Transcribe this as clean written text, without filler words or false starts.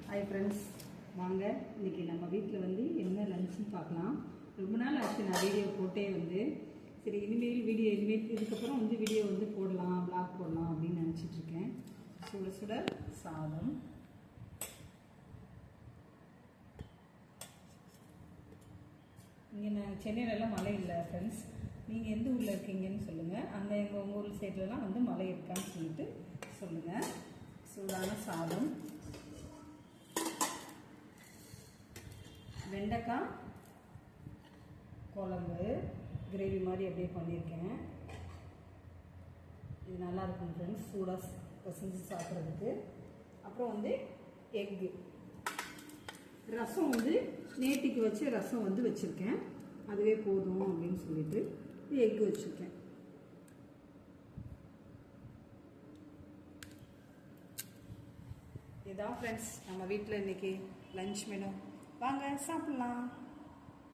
Hi friends, வாங்க இன்றைக்கி நம்ம வீட்டில் வந்து என்ன லஞ்சுன்னு பார்க்கலாம். ரொம்ப நாள் ஆச்சு நான் வீடியோ போட்டே வந்து. சரி இனிமேல் இதுக்கப்புறம் வந்து வீடியோ வந்து போடலாம், வ்ளாக் போடலாம் அப்படின்னு நினச்சிட்ருக்கேன். சுட சுட சாதம், இங்கே நான் சென்னையிலலாம் மழை இல்லை ஃப்ரெண்ட்ஸ். நீங்கள் எந்த ஊரில் இருக்கீங்கன்னு சொல்லுங்கள். அந்த உங்கள் ஊர் சைட்லலாம் வந்து மழை இருக்கான்னு சொல்லிட்டு சொல்லுங்கள். சூடான சாதம், வெண்டைக்காய் குழம்பு கிரேவி மாதிரி அப்படியே பண்ணியிருக்கேன். இது நல்லாயிருக்கும் ஃப்ரெண்ட்ஸ், சூடாக செஞ்சு சாப்பிட்றதுக்கு. அப்புறம் வந்து எக்கு, ரசம் வந்து நேத்திக்கு வச்சு ரசம் வந்து வச்சுருக்கேன், அதுவே போதும் அப்படின்னு சொல்லிட்டு எக்கு வச்சுருக்கேன். இதுதான் ஃப்ரெண்ட்ஸ் நம்ம வீட்டில் இன்றைக்கி லஞ்ச் மெனு. வாங்க சாப்பிட்லாம்.